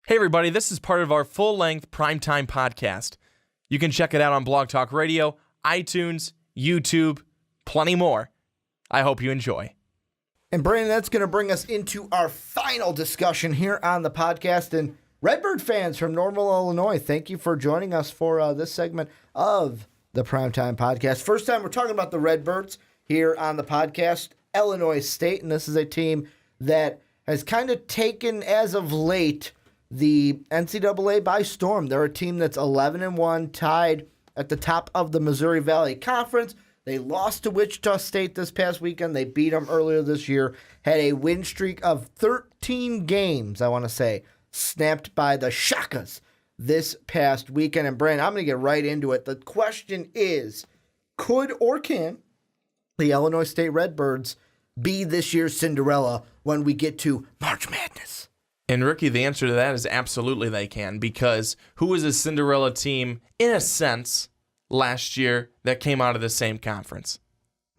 Hey everybody, this is part of our full-length primetime podcast. You can check it out on Blog Talk Radio, iTunes, YouTube, plenty more. I hope you enjoy. And Brandon, that's going to bring us into our final discussion here on the podcast. And Redbird fans from Normal, Illinois, thank you for joining us for this segment of the Primetime Podcast. First time we're talking about the Redbirds here on the podcast, Illinois State. And this is a team that has kind of taken, as of late, the NCAA by storm. They're a team that's 11-1, tied at the top of the Missouri Valley Conference. They lost to Wichita State this past weekend. They beat them earlier this year. Had a win streak of 13 games, I want to say, snapped by the Shakas this past weekend. And Brandon, I'm going to get right into it. The question is, could or can the Illinois State Redbirds be this year's Cinderella when we get to March Madness? And Ricky, the answer to that is absolutely they can, because who was a Cinderella team, in a sense, last year that came out of the same conference?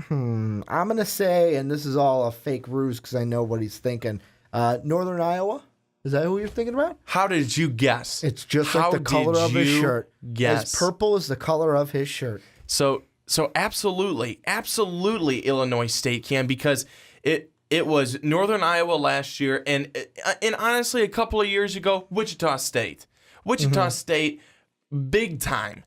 I'm going to say, and this is all a fake ruse because I know what he's thinking, Northern Iowa? Is that who you're thinking about? How did you guess? It's just like the color of his shirt. Yes. As purple as the color of his shirt. So absolutely Illinois State can, because it was Northern Iowa last year, and honestly, a couple of years ago, Wichita State. Wichita State, big time,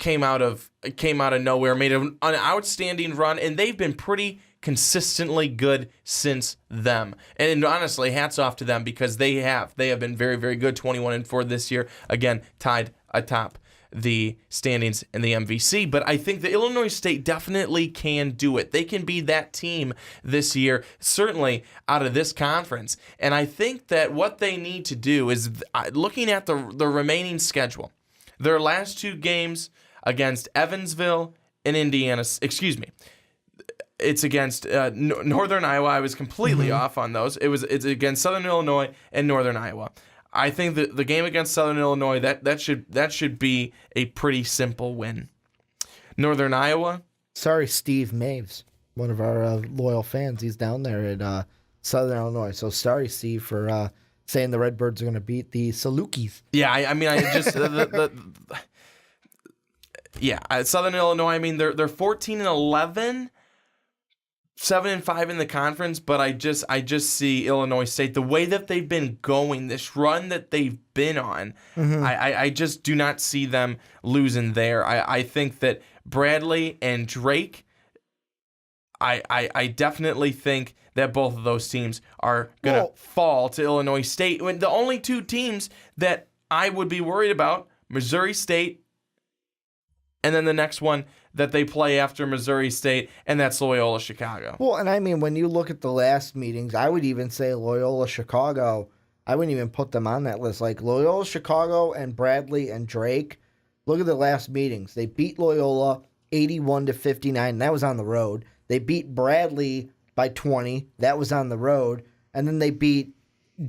came out of nowhere, made an outstanding run, and they've been pretty consistently good since them. And honestly, hats off to them, because they have been very, very good. 21-4 this year, again, tied atop the standings in the MVC. But I think the Illinois State definitely can do it. They can be that team this year, certainly out of this conference. And I think that what they need to do is, looking at the remaining schedule, their last two games against Evansville and Indiana, it's against Northern Iowa. I was completely off on those. It's against Southern Illinois and Northern Iowa. I think that the game against Southern Illinois, that should be a pretty simple win. Northern Iowa. Sorry, Steve Maves, one of our loyal fans. He's down there at Southern Illinois. So sorry, Steve, for saying the Redbirds are going to beat the Salukis. Yeah, I just Southern Illinois. I mean, they're 14-11. 7-5 in the conference, but I just see Illinois State, the way that they've been going, this run that they've been on, I just do not see them losing there. I think that Bradley and Drake, I definitely think that both of those teams are going to fall to Illinois State. When the only two teams that I would be worried about, Missouri State, and then the next one that they play after Missouri State, and that's Loyola Chicago. Well, and I mean, when you look at the last meetings, I would even say Loyola Chicago, I wouldn't even put them on that list. Like Loyola Chicago and Bradley and Drake, look at the last meetings. They beat Loyola 81-59. That was on the road. They beat Bradley by 20. That was on the road. And then they beat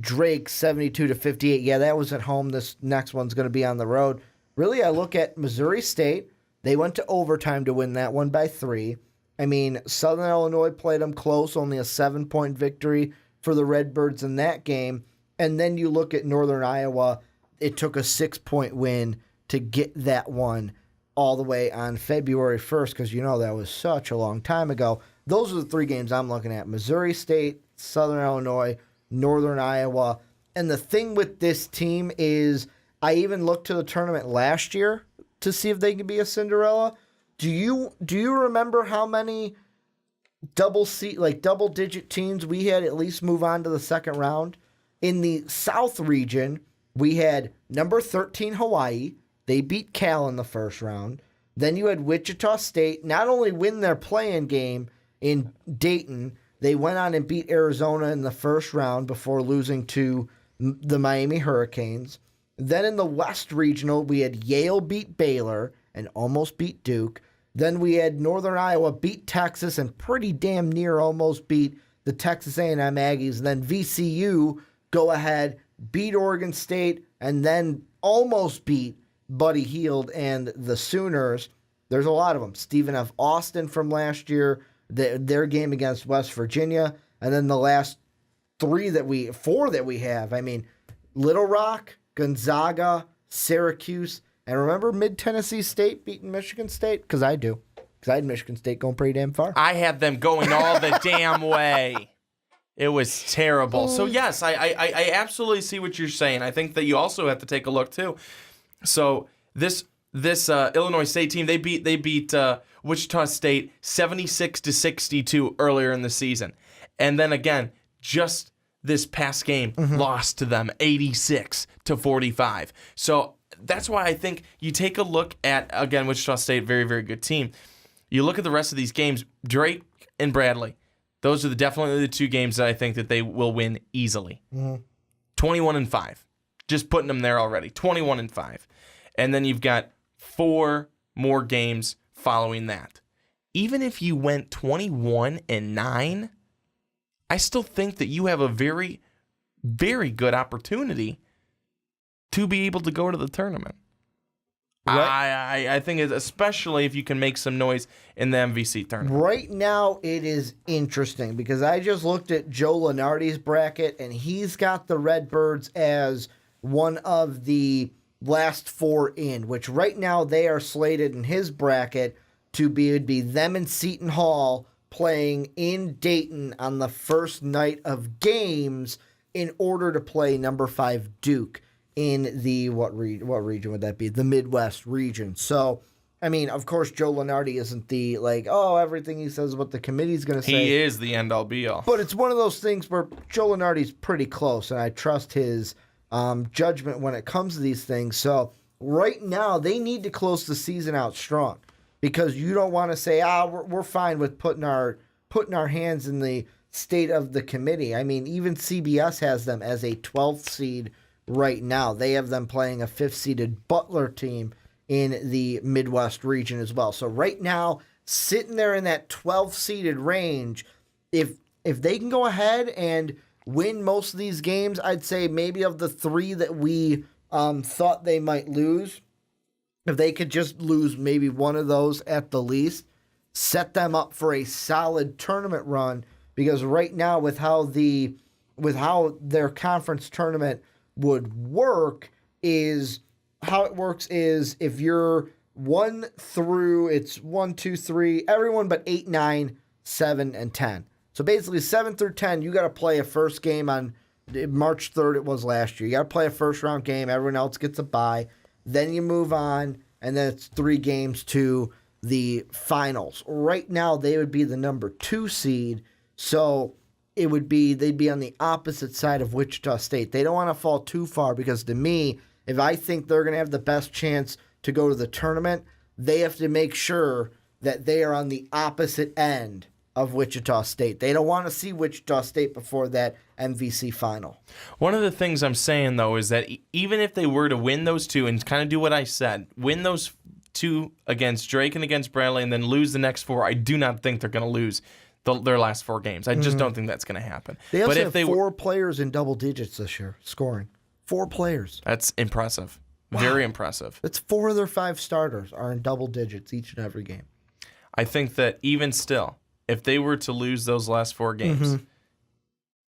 Drake 72-58. Yeah, that was at home. This next one's going to be on the road. Really, I look at Missouri State. They went to overtime to win that one by 3. I mean, Southern Illinois played them close, only a 7-point victory for the Redbirds in that game. And then you look at Northern Iowa, it took a 6-point win to get that one all the way on February 1st, because that was such a long time ago. Those are the 3 games I'm looking at: Missouri State, Southern Illinois, Northern Iowa. And the thing with this team is, I even looked to the tournament last year to see if they can be a Cinderella. Do you remember how many double-digit teams we had at least move on to the second round? In the South region, we had number 13 Hawaii. They beat Cal in the first round. Then you had Wichita State not only win their play-in game in Dayton, they went on and beat Arizona in the first round before losing to the Miami Hurricanes. Then in the West Regional, we had Yale beat Baylor and almost beat Duke. Then we had Northern Iowa beat Texas and pretty damn near almost beat the Texas A&M Aggies. And then VCU go ahead, beat Oregon State, and then almost beat Buddy Hield and the Sooners. There's a lot of them. Stephen F. Austin from last year, their game against West Virginia. And then the last 4 that we have, I mean, Little Rock, Gonzaga, Syracuse, and remember Mid-Tennessee State beating Michigan State? Because I do. Because I had Michigan State going pretty damn far. I had them going all the damn way. It was terrible. So, yes, I absolutely see what you're saying. I think that you also have to take a look, too. So, this Illinois State team, they beat Wichita State 76-62 earlier in the season. And then, again, just this past game lost to them 86-45. So, that's why I think you take a look at, again, Wichita State, very, very good team. You look at the rest of these games, Drake and Bradley. Those are definitely the two games that I think that they will win easily. 21-5. Just putting them there already. 21-5. And then you've got 4 more games following that. Even if you went 21-9, I still think that you have a very, very good opportunity to be able to go to the tournament. Right. I think, especially if you can make some noise in the MVC tournament. Right now, it is interesting because I just looked at Joe Lunardi's bracket, and he's got the Redbirds as one of the last 4 in, which right now they are slated in his bracket to be them and Seton Hall playing in Dayton on the first night of games in order to play number 5 Duke. In the, what region would that be? The Midwest region. So, I mean, of course, Joe Lunardi isn't the, everything he says what the committee's going to say. He is the end-all, be-all. But it's one of those things where Joe Lunardi's pretty close, and I trust his judgment when it comes to these things. So, right now, they need to close the season out strong because you don't want to say, we're fine with putting our hands in the state of the committee. I mean, even CBS has them as a 12th seed right now. They have them playing a 5th-seeded Butler team in the Midwest region as well. So right now, sitting there in that 12th-seeded range, if they can go ahead and win most of these games, I'd say maybe of the 3 that we thought they might lose, if they could just lose maybe one of those at the least, set them up for a solid tournament run, because right now with how their conference tournament would work is how it works is if you're 1 through, it's 1, 2, 3, everyone but 8, 9, 7, and 10. So basically 7 through 10, you got to play a first game on March 3rd, it was last year. You got to play a first round game. Everyone else gets a bye. Then you move on, and then it's 3 games to the finals. Right now, they would be the number 2 seed. So they'd be on the opposite side of Wichita State. They don't want to fall too far because to me, if I think they're going to have the best chance to go to the tournament, they have to make sure that they are on the opposite end of Wichita State. They don't want to see Wichita State before that MVC final. One of the things I'm saying, though, is that even if they were to win those 2 and kind of do what I said, win those 2 against Drake and against Bradley and then lose the next 4, I do not think they're going to lose their last 4 games. I just don't think that's going to happen. They also have 4 players in double digits this year scoring. 4 players. That's impressive. Wow. Very impressive. That's 4 of their 5 starters are in double digits each and every game. I think that even still, if they were to lose those last 4 games,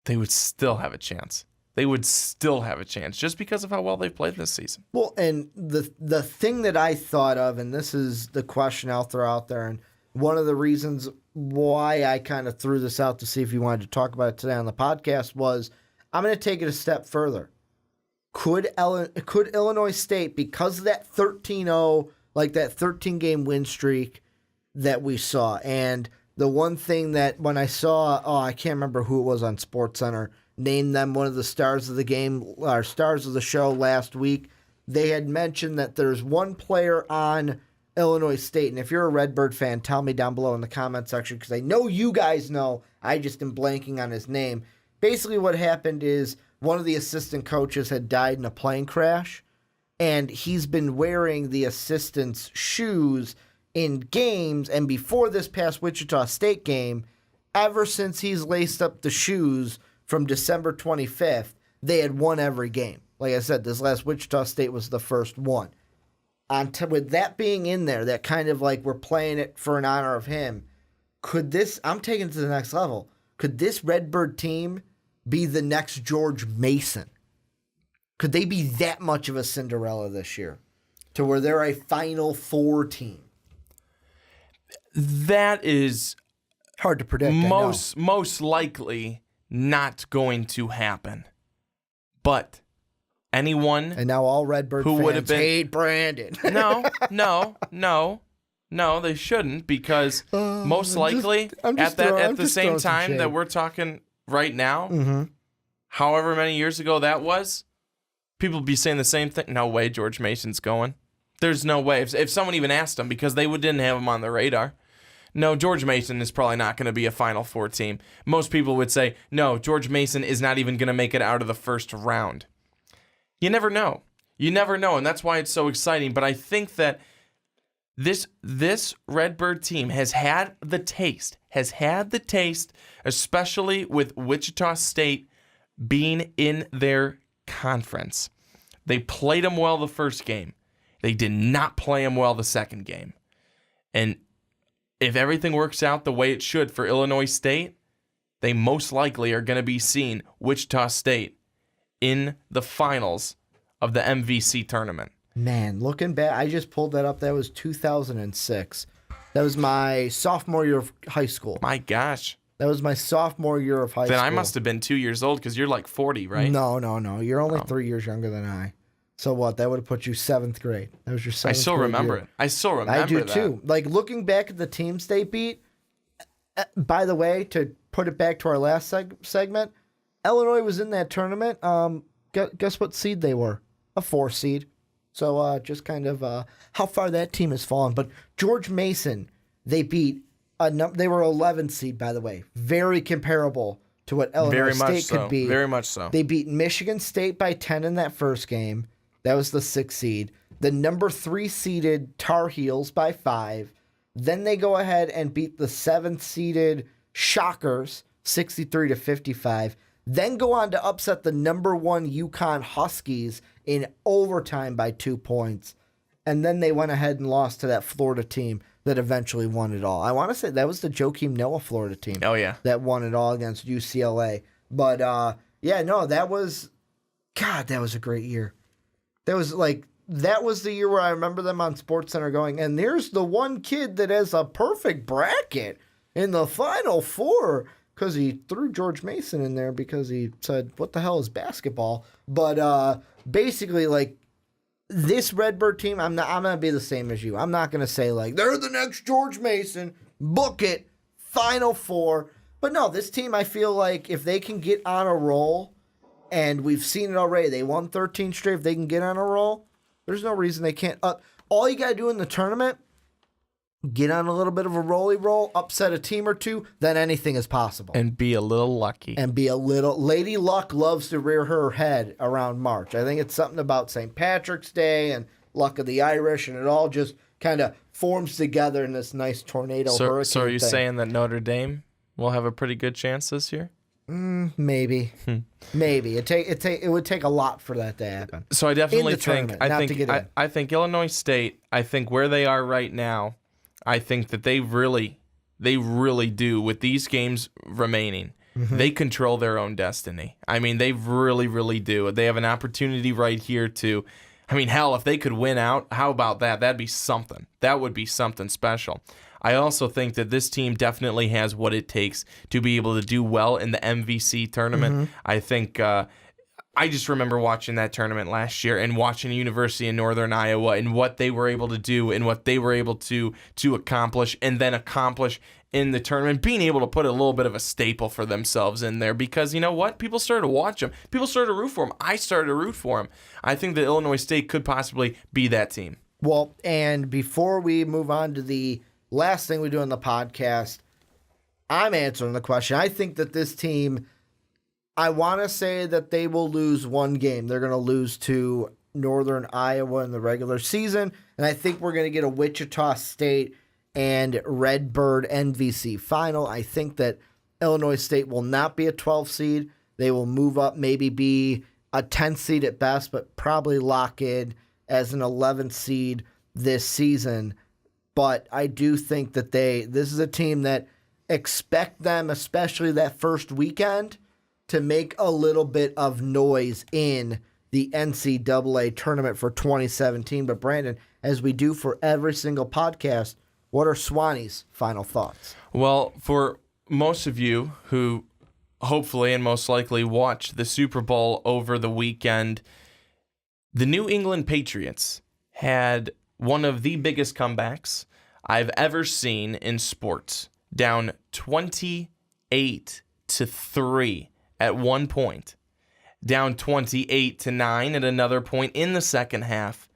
they would still have a chance. They would still have a chance just because of how well they've played this season. Well, and the thing that I thought of, and this is the question I'll throw out there, and one of the reasons why I kind of threw this out to see if you wanted to talk about it today on the podcast was I'm going to take it a step further. Could Illinois State, because of that 13-0, like that 13-game win streak that we saw, and the one thing that when I saw, I can't remember who it was on SportsCenter, named them one of the stars of the game, or stars of the show last week, they had mentioned that there's one player on Illinois State, and if you're a Redbird fan, tell me down below in the comment section, because I know you guys know, I just am blanking on his name. Basically what happened is one of the assistant coaches had died in a plane crash, and he's been wearing the assistant's shoes in games, and before this past Wichita State game, ever since he's laced up the shoes from December 25th, they had won every game. Like I said, this last Wichita State was the first one. With that being in there, that kind of like we're playing it for an honor of him, I'm taking it to the next level. Could this Redbird team be the next George Mason? Could they be that much of a Cinderella this year to where they're a Final Four team? That is hard to predict. Most likely not going to happen. But anyone and now all Redbird who fans would have been hate Brandon. No, they shouldn't, because most likely at the same time that we're talking right now, however many years ago that was, people would be saying the same thing. No way George Mason's going. There's no way. If someone even asked him, because they didn't have him on the radar. No, George Mason is probably not going to be a Final Four team. Most people would say, no, George Mason is not even going to make it out of the first round. You never know. And that's why it's so exciting. But I think that this Redbird team has had the taste, especially with Wichita State being in their conference. They played them well the first game. They did not play them well the second game. And if everything works out the way it should for Illinois State, they most likely are going to be seeing Wichita State in the finals of the MVC tournament. Man, looking back, I just pulled that up. That was 2006. That was my sophomore year of high school. My gosh. That was my sophomore year of high school. Then I must have been 2 years old, because you're like 40, right? No. You're only 3 years younger than I. So what? That would have put you 7th grade. That was your 7th grade. I still remember year. it. I still remember I do that. too. Like, looking back at the teams they beat, by the way, to put it back to our last segment, Illinois was in that tournament. Guess what seed they were? A 4 seed. So just kind of how far that team has fallen. But George Mason, they beat they were 11th seed, by the way. Very comparable to what Illinois State could be. Very much so. They beat Michigan State by 10 in that first game. That was the 6th seed. The number 3 seeded Tar Heels by 5. Then they go ahead and beat the 7th seeded Shockers 63-55. Then go on to upset the number 1 UConn Huskies in overtime by 2 points. And then they went ahead and lost to that Florida team that eventually won it all. I want to say that was the Joakim Noah Florida team. Oh, yeah. That won it all against UCLA. But, that was a great year. That was the year where I remember them on SportsCenter going, and there's the one kid that has a perfect bracket in the Final Four, because he threw George Mason in there because he said, what the hell is basketball? But basically, like, this Redbird team, I'm going to be the same as you. I'm not going to say, like, they're the next George Mason, book it, Final Four. But no, this team, I feel like if they can get on a roll, and we've seen it already, they won 13 straight, if they can get on a roll, there's no reason they can't. All you got to do in the tournament, get on a little bit of a roll, upset a team or two, then anything is possible. And be a little lucky. Lady Luck loves to rear her head around March. I think it's something about St. Patrick's Day and Luck of the Irish, and it all just kind of forms together in this nice tornado hurricane. So are you saying that Notre Dame will have a pretty good chance this year? Maybe. Maybe. It would take a lot for that to happen. So I definitely think I think Illinois State, I think where they are right now, I think that they really do, with these games remaining, they control their own destiny. I mean, they really, really do. They have an opportunity right here to, I mean, hell, if they could win out, how about that? That'd be something. That would be something special. I also think that this team definitely has what it takes to be able to do well in the MVC tournament. I think I just remember watching that tournament last year and watching University of Northern Iowa and what they were able to do and what they were able to accomplish and then accomplish in the tournament, being able to put a little bit of a staple for themselves in there, because you know what? People started to watch them. People started to root for them. I started to root for them. I think that Illinois State could possibly be that team. Well, and before we move on to the last thing we do on the podcast, I'm answering the question. I think that this team, I want to say that they will lose one game. They're going to lose to Northern Iowa in the regular season, and I think we're going to get a Wichita State and Redbird NVC final. I think that Illinois State will not be a 12 seed. They will move up, maybe be a 10 seed at best, but probably lock in as an 11th seed this season. But I do think that this is a team that expect them, especially that first weekend, to make a little bit of noise in the NCAA tournament for 2017. But Brandon, as we do for every single podcast, what are Swanee's final thoughts? Well, for most of you who hopefully and most likely watched the Super Bowl over the weekend, the New England Patriots had one of the biggest comebacks I've ever seen in sports, down 28-3 at one point, down 28-9 at another point in the second half,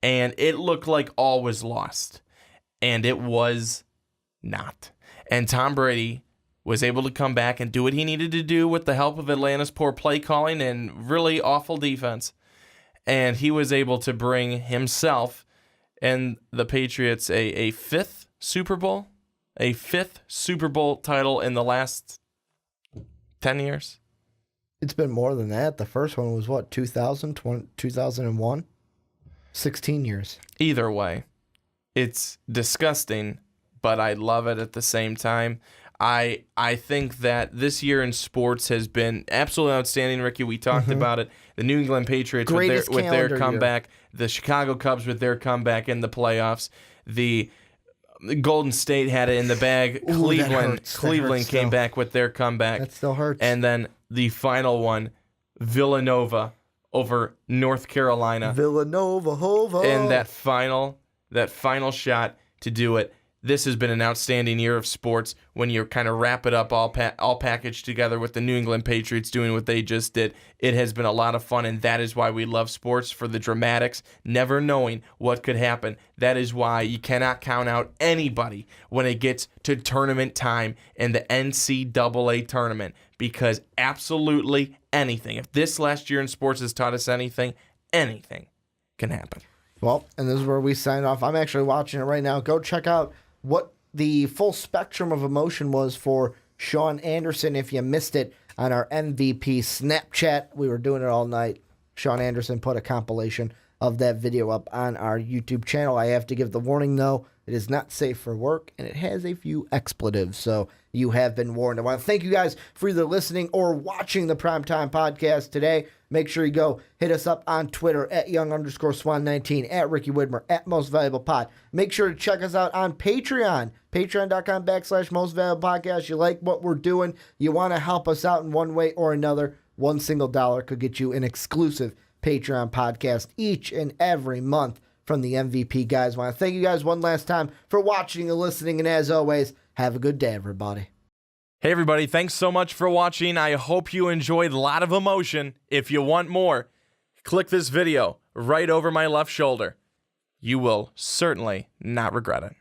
and it looked like all was lost, and it was not. And Tom Brady was able to come back and do what he needed to do with the help of Atlanta's poor play calling and really awful defense. And he was able to bring himself and the Patriots a fifth Super Bowl title in the last 10 years. It's been more than that. The first one was, 2001? 16 years. Either way, it's disgusting, but I love it at the same time. I think that this year in sports has been absolutely outstanding, Ricky. We talked about it. The New England Patriots with their comeback, the Chicago Cubs with their comeback in the playoffs, the Golden State had it in the bag. Cleveland came back with their comeback. That still hurts. And then the final one, Villanova over North Carolina. Villanova, Hova. And that final shot to do it. This has been an outstanding year of sports when you kind of wrap it up all packaged together with the New England Patriots doing what they just did. It has been a lot of fun, and that is why we love sports, for the dramatics, never knowing what could happen. That is why you cannot count out anybody when it gets to tournament time in the NCAA tournament, because absolutely anything, if this last year in sports has taught us anything can happen. Well, and this is where we sign off. I'm actually watching it right now. Go check out what the full spectrum of emotion was for Sean Anderson if you missed it on our MVP Snapchat. We were doing it all night. Sean Anderson put a compilation of that video up on our YouTube channel. I have to give the warning, though. It is not safe for work, and it has a few expletives, so you have been warned. I want to thank you guys for either listening or watching the Primetime Podcast today. Make sure you go hit us up on Twitter at @young_swan19, at Ricky Widmer, at Most Valuable Pod. Make sure to check us out on Patreon, patreon.com/Most Valuable Podcast. You like what we're doing, you want to help us out in one way or another, $1 single could get you an exclusive Patreon podcast each and every month from the MVP guys. I want to thank you guys one last time for watching and listening, and as always, have a good day, everybody. Hey, everybody. Thanks so much for watching. I hope you enjoyed a lot of emotion. If you want more, click this video right over my left shoulder. You will certainly not regret it.